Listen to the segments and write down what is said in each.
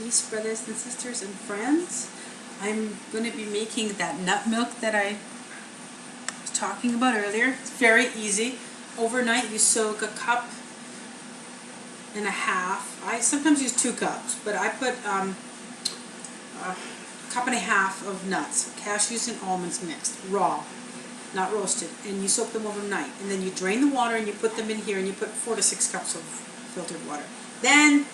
peace, brothers and sisters and friends. I'm going to be making that nut milk that I was talking about earlier. It's very easy. Overnight you soak a cup and a half. I sometimes use 2 cups, but I put a cup and a half of nuts, cashews and almonds mixed, raw, not roasted, and you soak them overnight. And then you drain the water and you put them in here and you put 4 to 6 cups of filtered water. Then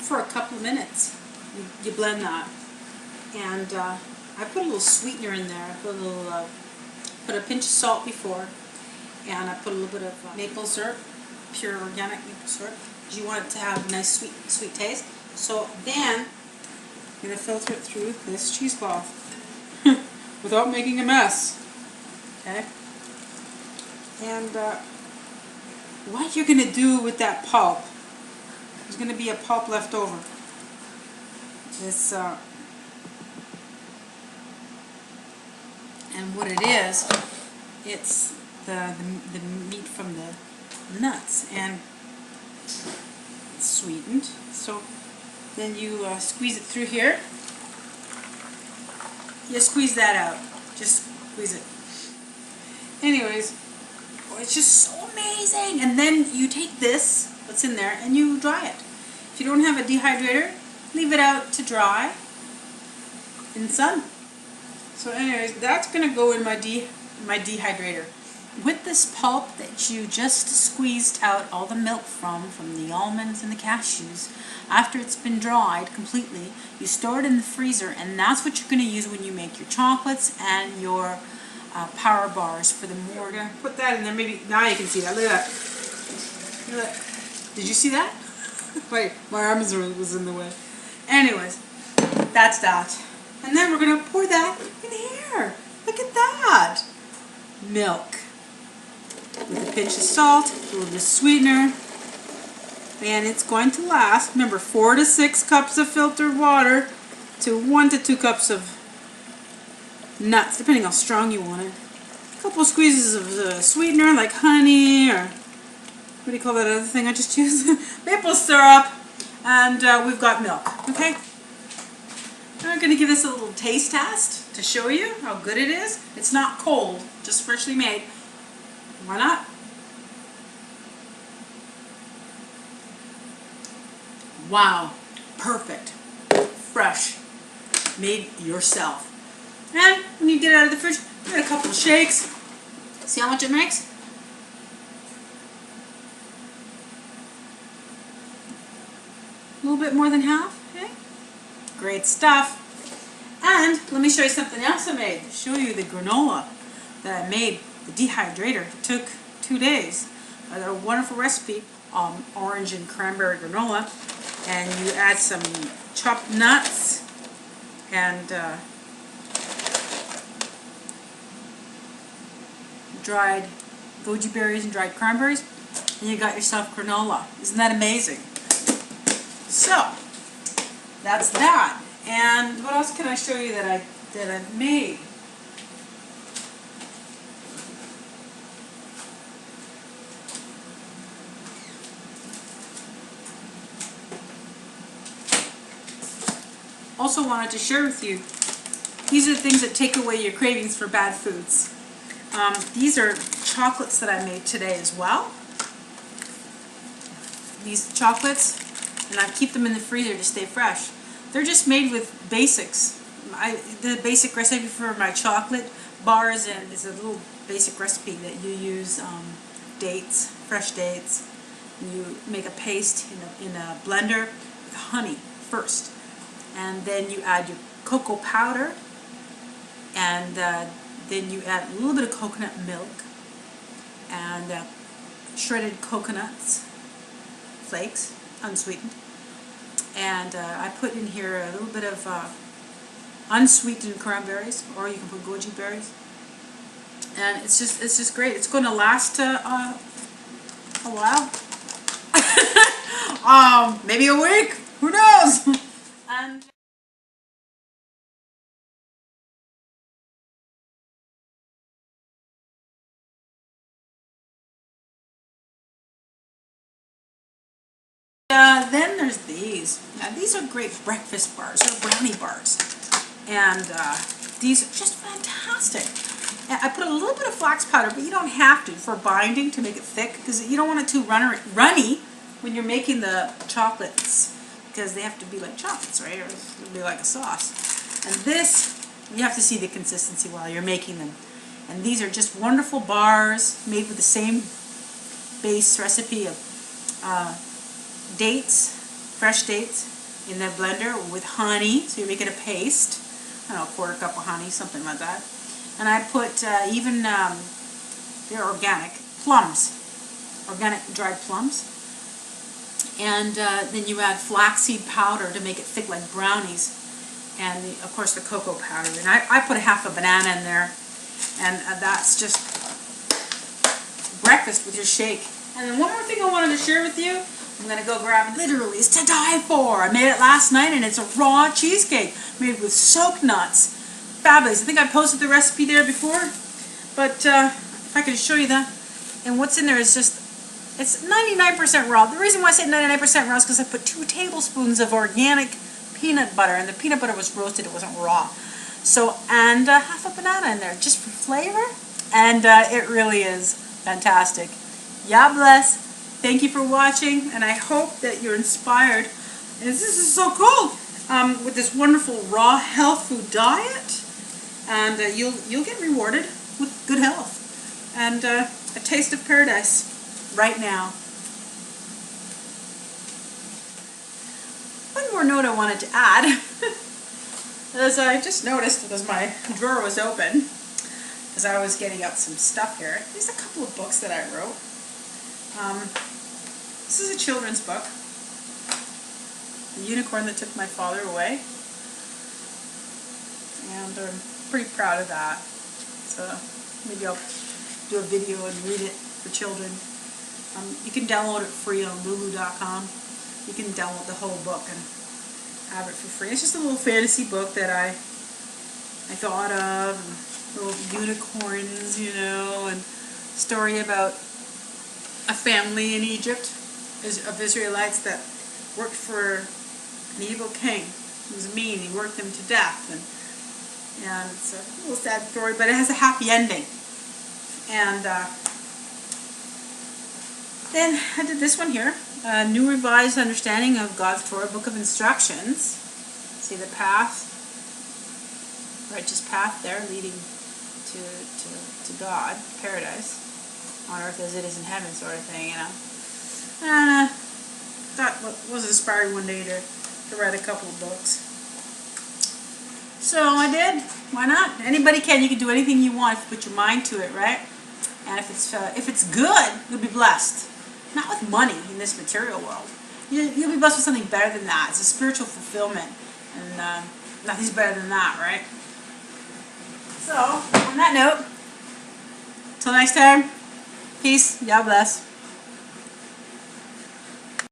for a couple of minutes you blend that, and I put a little sweetener in there. I put a pinch of salt before, and I put a little bit of maple syrup, pure organic maple syrup, because you want it to have a nice sweet taste. So then I'm going to filter it through this cheesecloth without making a mess. Okay? And what you're going to do with that pulp, there's going to be a pulp left over. This, and what it is, it's the meat from the nuts, and it's sweetened. So then you squeeze it through here. You squeeze that out. Just squeeze it. Anyways, it's just so amazing. And then you take this, what's in there, and you dry it. If you don't have a dehydrator, leave it out to dry in the sun. So anyways, that's going to go in my dehydrator. With this pulp that you just squeezed out all the milk from the almonds and the cashews, after it's been dried completely, you store it in the freezer, and that's what you're going to use when you make your chocolates and your power bars for the morning. We're going to put that in there. Maybe now you can see that. Look at that. Look at that. Did you see that? Wait, my arms was in the way. Anyways, that's that. And then we're going to pour that in here. Look at that. Milk. With a pinch of salt, a little bit of sweetener. And it's going to last, remember, 4 to 6 cups of filtered water to 1 to 2 cups of nuts, depending how strong you want it. A couple of squeezes of sweetener, like honey, or what do you call that other thing I just used? Maple syrup. And we've got milk, okay? I'm going to give this a little taste test to show you how good it is. It's not cold, just freshly made. Why not? Wow, perfect, fresh, made yourself. And when you get it out of the fridge, give it a couple of shakes. See how much it makes? A little bit more than half, okay? Great stuff. And let me show you something else I made. Show you the granola that I made. The dehydrator took 2 days. I got a wonderful recipe, orange and cranberry granola, and you add some chopped nuts and dried goji berries and dried cranberries, and you got yourself granola. Isn't that amazing? So that's that. And what else can I show you that I made? Also wanted to share with you, these are the things that take away your cravings for bad foods. These are chocolates that I made today as well. These chocolates, and I keep them in the freezer to stay fresh. They're just made with basics. The basic recipe for my chocolate bars is a little basic recipe that you use dates, fresh dates. You make a paste in a blender with honey first. And then you add your cocoa powder, and then you add a little bit of coconut milk and shredded coconuts, flakes, unsweetened. And I put in here a little bit of unsweetened cranberries, or you can put goji berries. And it's just great. It's going to last a while, maybe a week. Who knows? And then there's these. Now these are great breakfast bars or brownie bars. And these are just fantastic. And I put a little bit of flax powder, but you don't have to for binding to make it thick, because you don't want it too runny when you're making the chocolates, because they have to be like chocolates, right? Or it'll be like a sauce. And this, you have to see the consistency while you're making them. And these are just wonderful bars made with the same base recipe of dates, fresh dates, in the blender with honey. So you're making a paste. I don't know, a quarter cup of honey, something like that. And I put even, they're organic, plums, organic dried plums. And then you add flaxseed powder to make it thick like brownies. And of course the cocoa powder. And I put a half a banana in there. And that's just breakfast with your shake. And then one more thing I wanted to share with you. I'm going to go grab, literally, it's to die for. I made it last night, and it's a raw cheesecake made with soaked nuts. Fabulous. I think I posted the recipe there before. But if I can show you that. And what's in there is just, it's 99% raw. The reason why I say 99% raw is because I put 2 tablespoons of organic peanut butter. And the peanut butter was roasted, it wasn't raw. So, and half a banana in there, just for flavor. And it really is fantastic. God bless. Thank you for watching, and I hope that you're inspired. And this is so cool with this wonderful raw health food diet, and you'll get rewarded with good health and a taste of paradise right now. One more note I wanted to add, as I just noticed as my drawer was open, as I was getting out some stuff here. There's a couple of books that I wrote. This is a children's book, The Unicorn That Took My Father Away, and I'm pretty proud of that. So maybe I'll do a video and read it for children. You can download it free on lulu.com. You can download the whole book and have it for free. It's just a little fantasy book that I thought of, and little unicorns, you know, and story about a family in Egypt of Israelites that worked for an evil king. He was mean. He worked them to death, and it's a little sad story, but it has a happy ending. And then I did this one here, a new revised understanding of God's Torah Book of Instructions. See the path, righteous path there leading to God, paradise, on earth as it is in heaven, sort of thing, you know. And thought was inspired one day to write a couple of books. So I did. Why not? Anybody can. You can do anything you want if you put your mind to it, right? And if it's good, you'll be blessed. Not with money in this material world. You'll be blessed with something better than that. It's a spiritual fulfillment, and nothing's better than that, right? So on that note, till next time. Peace. God bless.